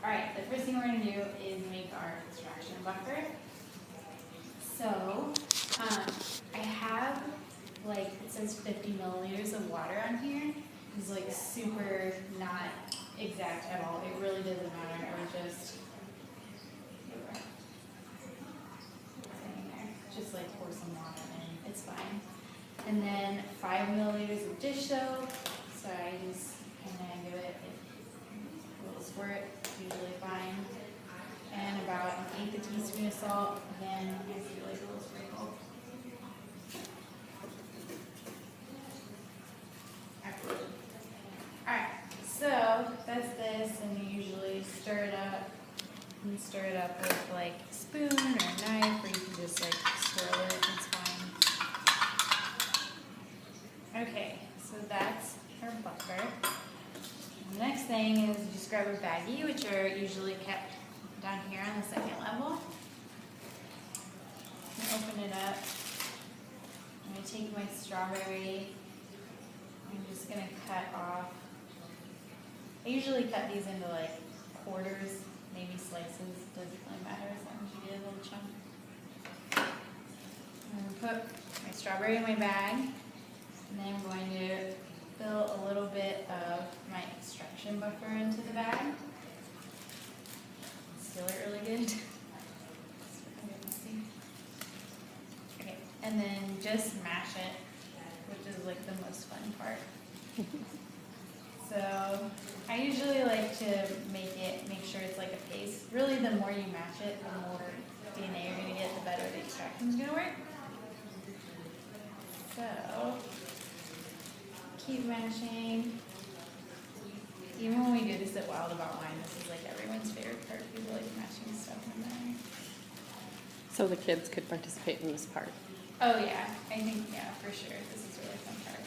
Alright, the first thing we're going to do is make our extraction buffer. So, I have, like, it says 50 milliliters of water on here. It's like super not exact at all. It really doesn't matter. I would just like pour some water in. It's fine. And then 5 milliliters of dish soap. So I just kind of give it a little squirt, usually fine. And about 1/8 teaspoon of salt. Again, I do like a little sprinkle. Alright, so that's this, and you usually stir it up. You can stir it up with like a spoon or a knife, or you can just like swirl it, it's fine. Okay, so that's our buffer. The next thing is just grab a baggie, which are usually kept down here on the second level. And open it up. I'm going to take my strawberry. I'm just going to cut off. I usually cut these into like quarters, maybe slices. Doesn't really matter as long as you get a little chunk. I'm going to put my strawberry in my bag. And then I'm going to fill a little bit of my extraction buffer into the bag. Seal it really good. Okay, and then just mash it, which is like the most fun part. So I usually like to make sure it's like a paste. Really, the more you mash it, the more DNA you're going to get, the better the extraction is going to work. So keep mashing. Even when we do this at Wild About Wine, this is like everyone's favorite part. People like mashing stuff in there. So the kids could participate in this part. Oh yeah, I think, yeah, for sure. This is a really fun part.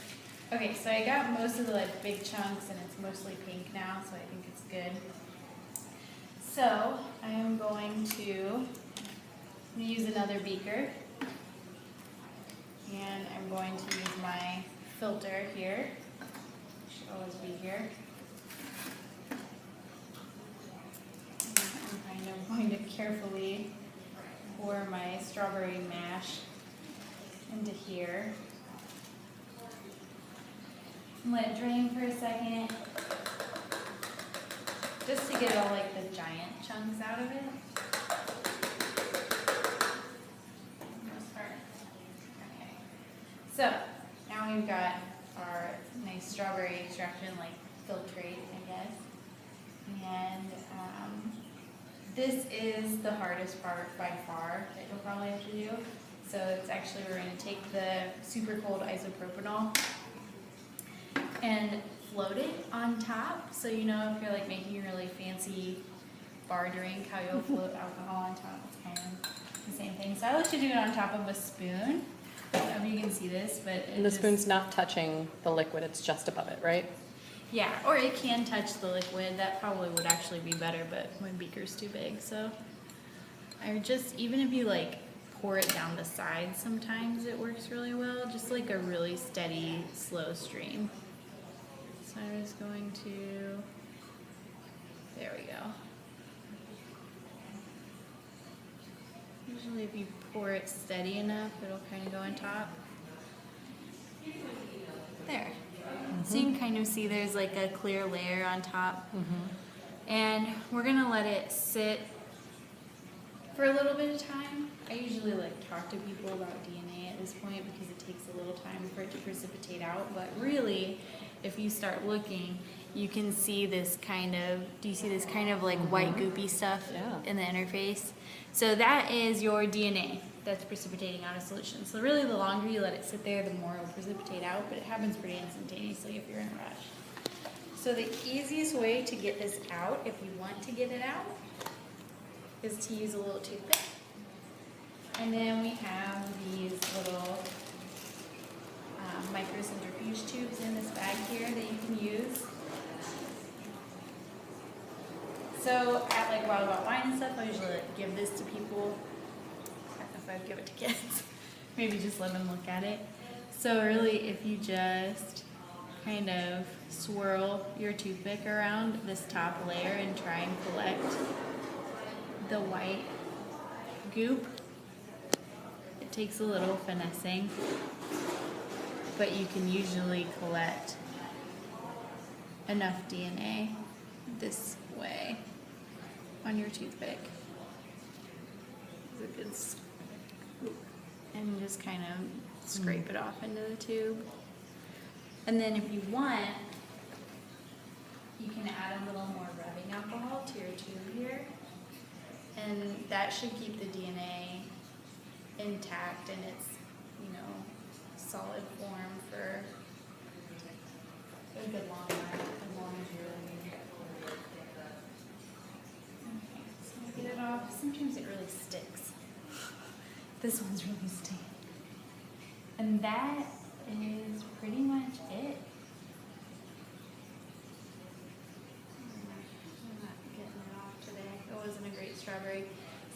Okay, so I got most of the like big chunks and it's mostly pink now, so I think it's good. So I am going to use another beaker. And I'm going to use my filter here. Should always be here. I'm kind of going to carefully pour my strawberry mash into here. And let it drain for a second. Just to get all like the giant chunks out of it. So now we've got our nice strawberry extraction, like filtrate, I guess. And this is the hardest part by far that you'll probably have to do. So it's actually, we're going to take the super cold isopropanol and float it on top. So you know if you're like making a really fancy bar drink, how you'll float alcohol on top, it's kind of the same thing. So I like to do it on top of a spoon. I don't know if you can see this, but And the spoon's not touching the liquid, it's just above it, right? Yeah, or it can touch the liquid. That probably would actually be better, but my beaker's too big, so I just, even if you like pour it down the side, sometimes it works really well. Just like a really steady, slow stream. So I'm just going to, there we go. Usually if you pour it steady enough, it'll kind of go on top. There. So you can kind of see there's like a clear layer on top. And we're going to let it sit for a little bit of time. I usually like talk to people about DNA at this point because it takes a little time for it to precipitate out. But really, if you start looking, you can see this kind of, do you see this kind of like white goopy stuff in the interface? So that is your DNA that's precipitating out of solution. So really the longer you let it sit there, the more it will precipitate out, but it happens pretty instantaneously if you're in a rush. So the easiest way to get this out, if you want to get it out, is to use a little toothpick. And then we have these little microcentrifuge tubes in this bag here that you can use. So at like Wild About Wine and stuff, I usually like give this to people. I don't know if I'd give it to kids. Maybe just let them look at it. So really, if you just kind of swirl your toothpick around this top layer and try and collect the white goop. It takes a little finessing, but you can usually collect enough DNA this way on your toothpick. It's a good scoop. And just kind of scrape it off into the tube. And then if you want, you can add a little more rubbing alcohol to your tube here. And that should keep the DNA intact in its, solid form for a good long time, as long as you're okay, so get it off. Sometimes it really sticks. This one's really sticky. And that is pretty much it. I'm not getting it off today. It wasn't a great strawberry.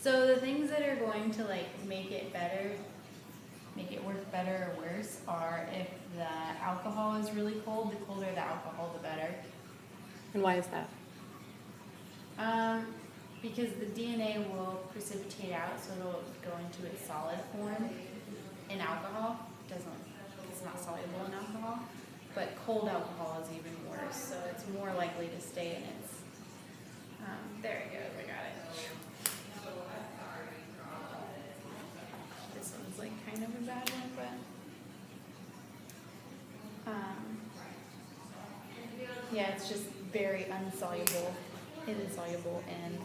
So the things that are going to make it better, make it work better or worse, are if the alcohol is really cold, the colder the alcohol, the better. And why is that? Because the DNA will precipitate out, so it'll go into its solid form in alcohol. It's not soluble in alcohol, but cold alcohol is even worse, so it's more likely to stay in its, there it goes, I got it. This one's kind of a bad one, but, yeah, it's just very insoluble and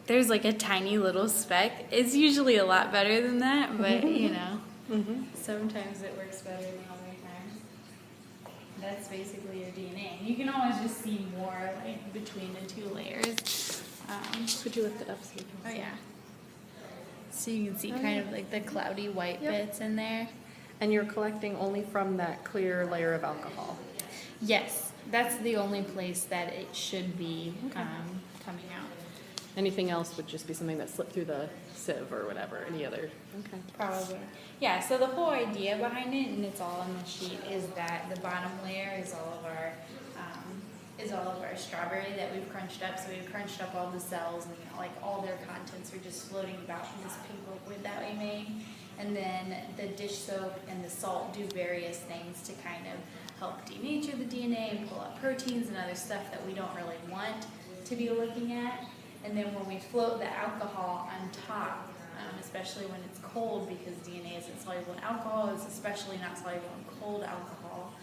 there's a tiny little speck. It's usually a lot better than that, but sometimes it works better than other times. That's basically your DNA. You can always just see more between the two layers. Could you lift it up so you can Oh see? yeah. So you can see kind of the cloudy white bits in there. And you're collecting only from that clear layer of alcohol? Yes, that's the only place that it should be coming out. Anything else would just be something that slipped through the sieve or whatever, any other? Okay. Probably. Yeah, so the whole idea behind it, and it's all on the sheet, is that the bottom layer is all of our strawberry that we've crunched up. So we've crunched up all the cells, and all their contents are just floating about in this pink liquid that we made. And then the dish soap and the salt do various things to kind of help denature the DNA and pull out proteins and other stuff that we don't really want to be looking at. And then when we float the alcohol on top, especially when it's cold, because DNA isn't soluble in alcohol, it's especially not soluble in cold alcohol,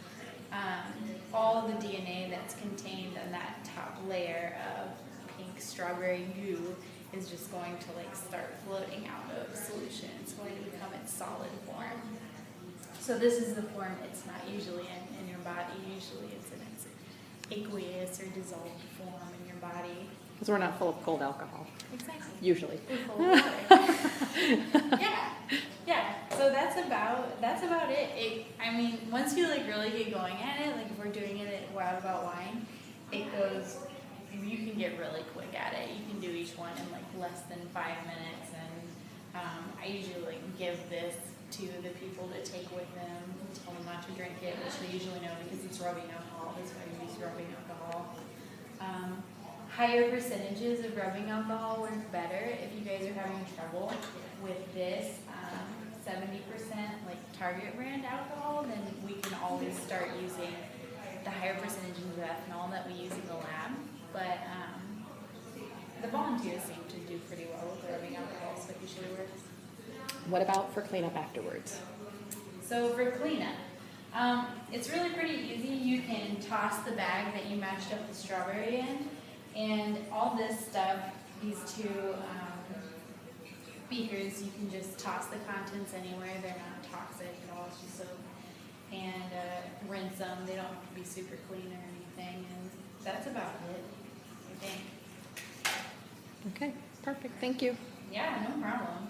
all of the DNA that's contained in that top layer of pink strawberry goo is just going to start floating out of solution. It's going to become its solid form. So this is the form it's not usually in your body. Usually it's in its aqueous or dissolved form in your body. Because we're not full of cold alcohol. Exactly. Usually. We're full of water. Yeah. So that's about it. I mean, once you really get going at it, if we're doing it at Wild About Wine, it goes. You can get really quick at it. You can do each one in less than 5 minutes, and I usually give this to the people to take with them, tell them not to drink it, which they usually know because it's rubbing alcohol. That's why we use rubbing alcohol. Higher percentages of rubbing alcohol work better if you guys are having trouble with this 70% Target brand alcohol. Then we can always start using the higher percentages of ethanol that we use in the lab. But the volunteers seem to do pretty well with the rubbing alcohol, so it usually works. What about for cleanup afterwards? So for cleanup, it's really pretty easy. You can toss the bag that you mashed up the strawberry in, and all this stuff, these two beakers, you can just toss the contents anywhere. They're not toxic at all. It's just soap. And rinse them. They don't have to be super clean or anything. And that's about it, I think. Okay, perfect. Thank you. Yeah, no problem.